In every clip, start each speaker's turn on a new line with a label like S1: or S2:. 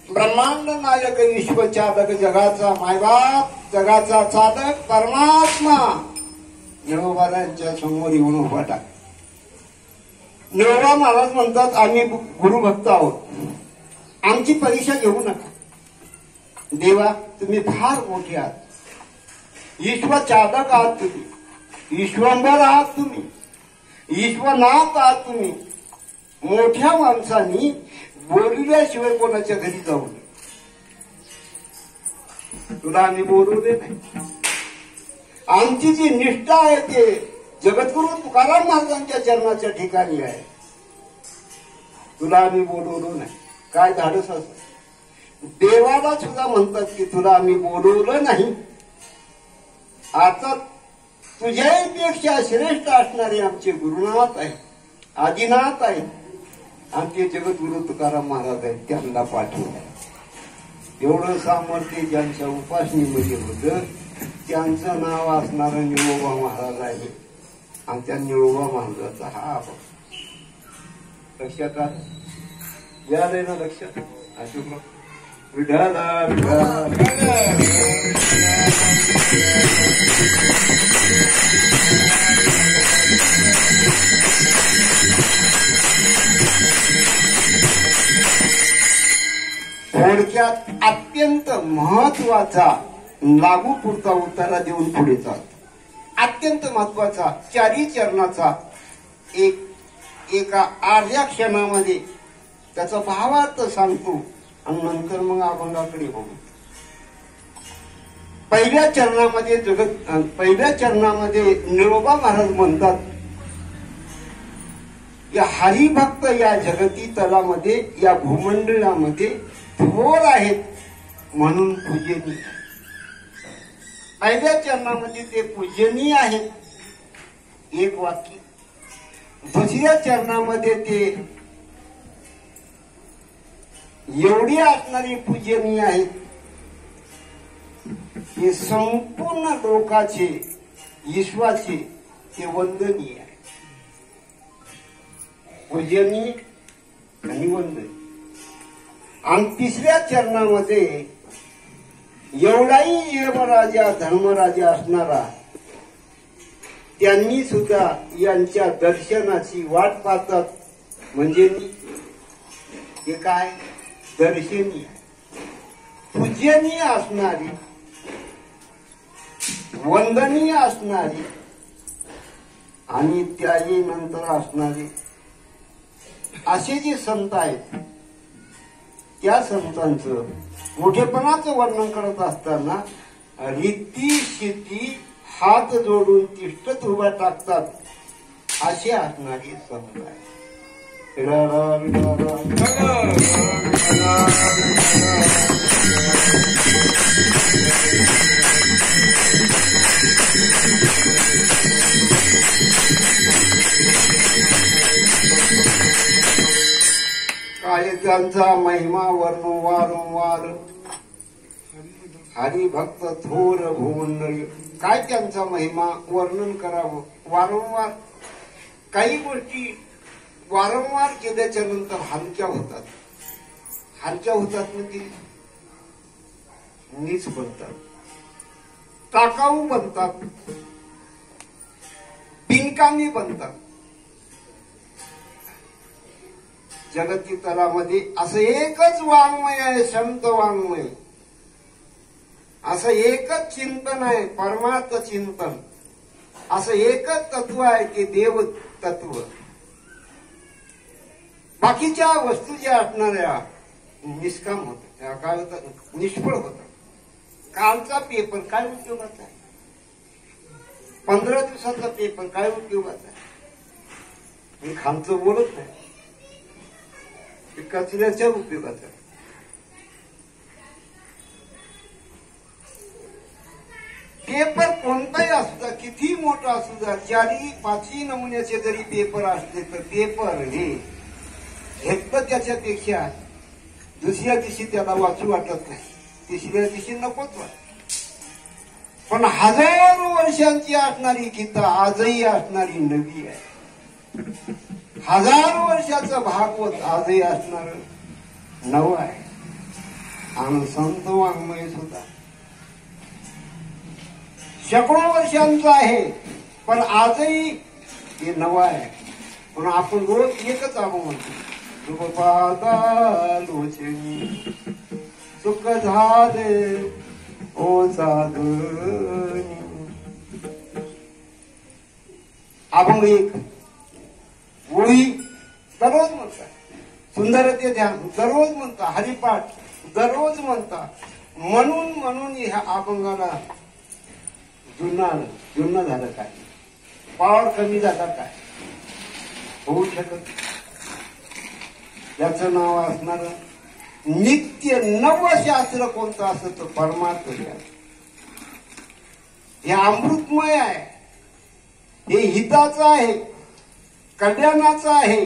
S1: ब्रह्मांड नायक विश्वचालक जगाचा मायबाप जगाचा चालक परमात्मा निळोबारांच्या समोर येऊन उभा टाक. निळोबा महाराज म्हणतात आम्ही गुरुभक्त आहोत, आमची परीक्षा घेऊ नका. देवा तुम्ही फार मोठे आहात, विश्वचालक आहात तुम्ही, विश्वंभर आहात तुम्ही, विश्वनाथ आहात तुम्ही. मोठ्या माणसांनी बोलल्याशिवाय कोणाच्या घरी जाऊ नये. तुला आम्ही बोलवले नाही. आमची जी निष्ठा आहे ते जगद्गुरु तुकाराम महाराजांच्या चरणाच्या ठिकाणी आहे. तुला आम्ही बोलवलो नाही. काय धाडस असं देवाला सुद्धा म्हणतात की तुला आम्ही बोलवलं नाही. आता तुझ्यापेक्षा श्रेष्ठ असणारे आमचे गुरुनाथ आहे, आदिनाथ आहे, आमचे जगद्गुरु तुकाराम महाराज आहेत, त्यांना पाठवलं. एवढं सामर्थ्य ज्यांच्या उपासनेमध्ये होतं त्यांचं नाव असणारं निळोबा महाराज आहे. आणि त्या निळोबा महाराजाचा हा आभार लक्षात आलं. यालंय ना लक्षात. अशोक विठाला थोडक्यात अत्यंत महत्वाचा लागू पुरता उतारा देऊन पुढे जात. अत्यंत महत्वाचा 4 चरणाचा एका अर्ध्या क्षणामध्ये त्याचा भावार्थ सांगतो आणि नंतर मग अभंगाकडे बघू. पहिल्या चरणामध्ये निळोबा महाराज म्हणतात की हरिभक्त या जगती तलामध्ये या भूमंडळामध्ये थोर आहेत म्हणून पूजनीय. पहिल्या चरणामध्ये ते पूजनीय आहेत, एक वाक्य. दुसऱ्या चरणामध्ये ते एवढी असणारी पूजनीय आहेत हे संपूर्ण लोकाचे विश्वाचे ते वंदनीय आहे. पूजनीय आणि वंदनीय. आणि तिसऱ्या चरणामध्ये एवढाही यमराजा धर्मराजा असणारा त्यांनी सुद्धा यांच्या दर्शनाची वाट पाहतात. म्हणजे हे काय दर्शनीय पूजनीय असणारी वंदनीय असणारी आणि त्याही नंतर असणारे असे जे संत आहेत त्या संतांचं मोठेपणाचं वर्णन करत असताना रीती शिती हात जोडून तिष्ठत उभा टाकतात असे असणारे संत आहेत. काय त्यांचा महिमा वर्ण वारंवार हरिभक्त थोर भुवंडळी. काय त्यांचा महिमा वर्णन करावं वारंवार. काही गोष्टी वारंवार केल्याच्या नंतर हलक्या होतात. हलक्या होतात म्हणजे नीच बनतात, टाकाऊ बनतात, बिनकामी बनतात. जगतीतलामध्ये असं एकच वाङ्मय आहे, संत वाङ्मय. असं एकच चिंतन आहे, परमार्थ चिंतन. असं एकच तत्व आहे की देव तत्व. बाकीच्या वस्तू ज्या असणाऱ्या निष्काम होत्या, काय होतं, निष्फळ होतं. कालचा पेपर काय उपयोगाचा आहे, 15 दिवसाचा पेपर काय उपयोगाचा आहे. मी खालचं बोलत नाही, कचऱ्याच्या उपयोगाचा. पेपर कोणताही असू द्या, किती मोठा असू द्या, 4-5 नमुन्याचे जरी पेपर असले तर पेपर हे घेतलं त्याच्यापेक्षा दुसऱ्या दिवशी त्याला वाचू वाटत नाही, तिसऱ्या दिवशी नकोच वाटत. पण हजारो वर्षांची असणारी गीता आजही असणारी नवी आहे. हजारो वर्षाचं भागवत आजही असणार नव आहे. आणि संत वाङ्मय सुद्धा शेकडो वर्षांचं आहे, पण आजही हे नवं आहे. पण आपण रोज एकच आपण म्हणतो, लोचनी सुख झाले ओ साधनी. अभंग एक ओळी दररोज म्हणता, सुंदरते ध्यान दररोज म्हणता, हरिपाठ दररोज म्हणता. म्हणून ह्या अभंगाला जुन्ना झालं काय, पावर कमी झाला काय, होऊ शकत. याचं नाव असणार नित्य नवशास्त्र कोणतं असतं तर परमार्थ. हे अमृतमय आहे, हे हिताचं आहे, कल्याणाचं आहे,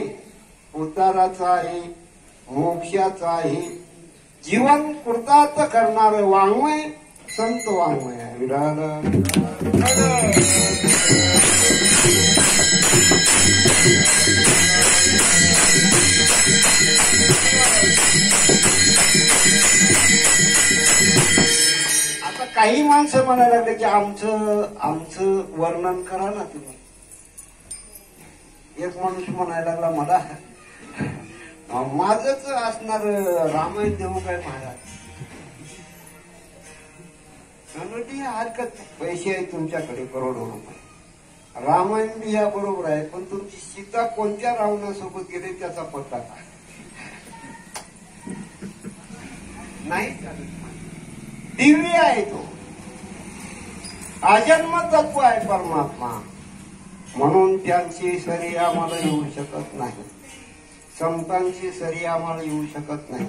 S1: उद्धाराचं आहे, मोक्षाचं आहे. जीवन कृतार्थ करणारं वाङ्मय संत वाङ्मय आहे. विराट आता काही माणसं म्हणायला लागले की आमचं वर्णन करा ना तुम्ही. एक माणूस म्हणायला लागला मला माझच असणार रामायण देऊ काय महाराज. हरकत पैसे आहेत तुमच्याकडे करोडो रुपये, रामायण बी या बरोबर आहे, पण तुमची सीता कोणत्या रावणासोबत गेले त्याचा पत्ता काय नाही. दिव्य आहे तो, अजन्म तत्व आहे परमात्मा. म्हणून त्यांची सरी आम्हाला येऊ शकत नाही, संतांची सरी आम्हाला येऊ शकत नाही,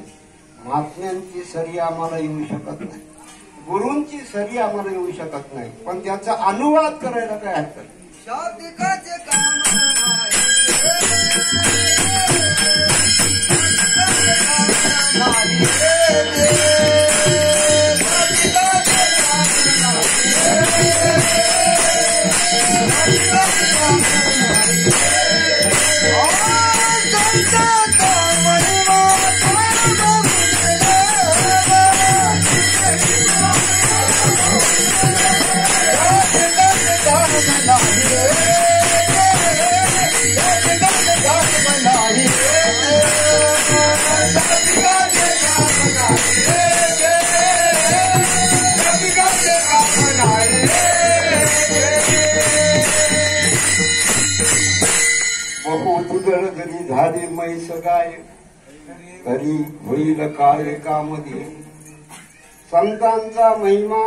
S1: महात्म्यांची सरी आम्हाला येऊ शकत नाही, गुरूंची सरी आम्हाला येऊ शकत नाही. पण त्याचा अनुवाद करायला काय हरकत नाही. घरी झाली मैस गाय, घरी होईल काय कामध्ये. संतांचा महिमा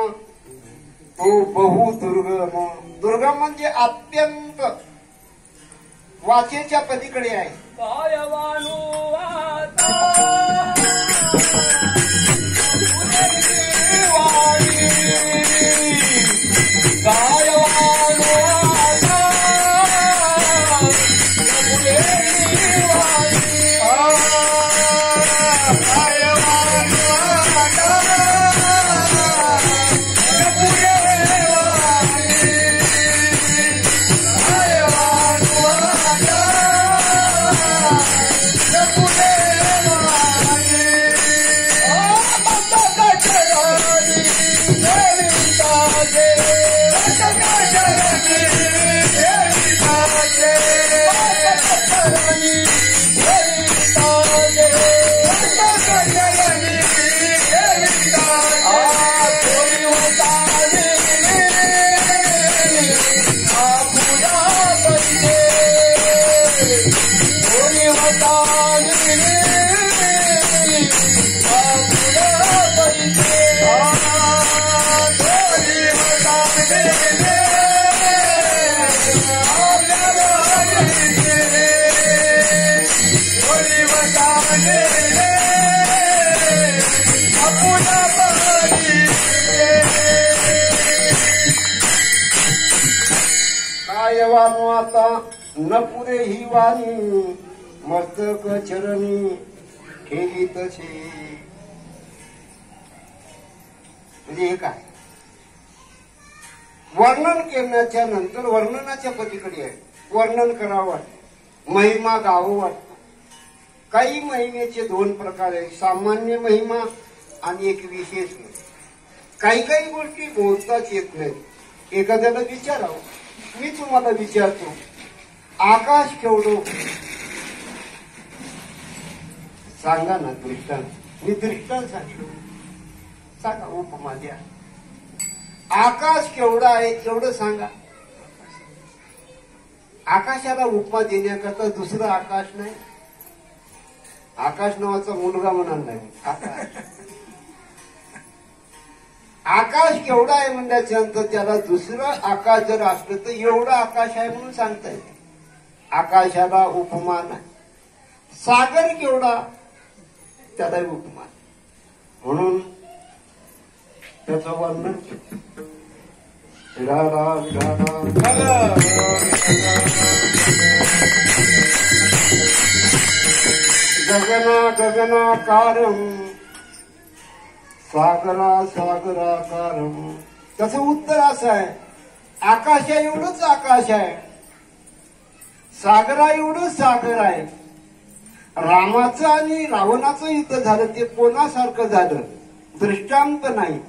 S1: तो बहु दुर्गम. दुर्गम म्हणजे अत्यंत वाचेच्या पलीकडे आहे. आता न पुरे ही वाणी मस्तक चरणी ठेवी तसे. म्हणजे हे काय वर्णन केल्याच्या नंतर वर्णनाच्या पलीकडे आहे. वर्णन करावं वाटतं, महिमा गावं वाटतं. काही महिमेचे दोन प्रकार आहेत, सामान्य महिमा आणि एक विशेष महिमा. काही काही गोष्टी बोलताच येत नाहीत. एखाद्याला विचारावं. मी तुम्हाला विचारतो, आकाश केवढं सांगा ना दृष्टांत. मी दृष्टांत सांगतो, सांगा उपमा द्या. आकाश केवढा आहे एवढं सांगा. आकाशाला उपमा देण्याकरता दुसरं आकाश नाही. आकाश नावाचा मुलगा म्हणाल नाही. आकाश केवढा आहे म्हणण्याच्या नंतर त्याला दुसरं आकाश जर असलं तर एवढं आकाश आहे म्हणून सांगता येते. आकाशाला उपमा नाही. सागर केवढा त्याला उपमा म्हणून त्याचं वर्णन गगना गगनाकारम सागरा सागराकारम. त्याचं उत्तर असं आहे, आकाशा एवढंच आकाश आहे, सागरा एवढंच सागर आहे. रामाचं आणि रावणाचं युद्ध झालं ते कोणासारखं झालं दृष्टांत नाही.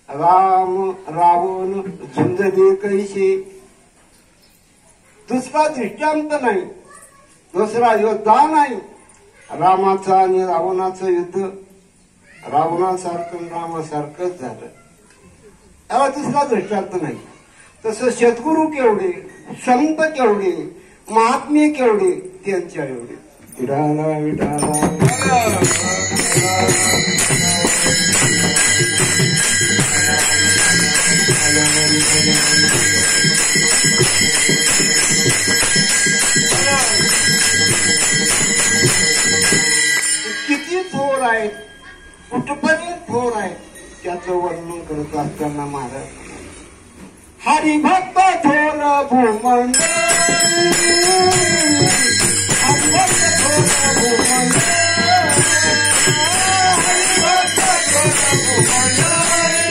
S1: राम रावण झुंजले कैसे दुसरा दृष्टांत नाही, दुसरा योद्धा नाही. रामाचं आणि रावणाचं युद्ध रावणासारखं रामासारखंच झालं. याला दुसरा दृष्टांत नाही. तसं सद्गुरू केवढे, संत केवढे, महात्मे केवढे, त्यांच्या एवढे. विठाला विठाला किती थोर आहेत, कुठपर्यंत थोर आहेत त्याचं वर्णन करत असताना महाराज हरिभक्त थोर भूमंडळ, हरिभक्त थोर भूमंडळ, हरिभक्त थोर भूमंडळ.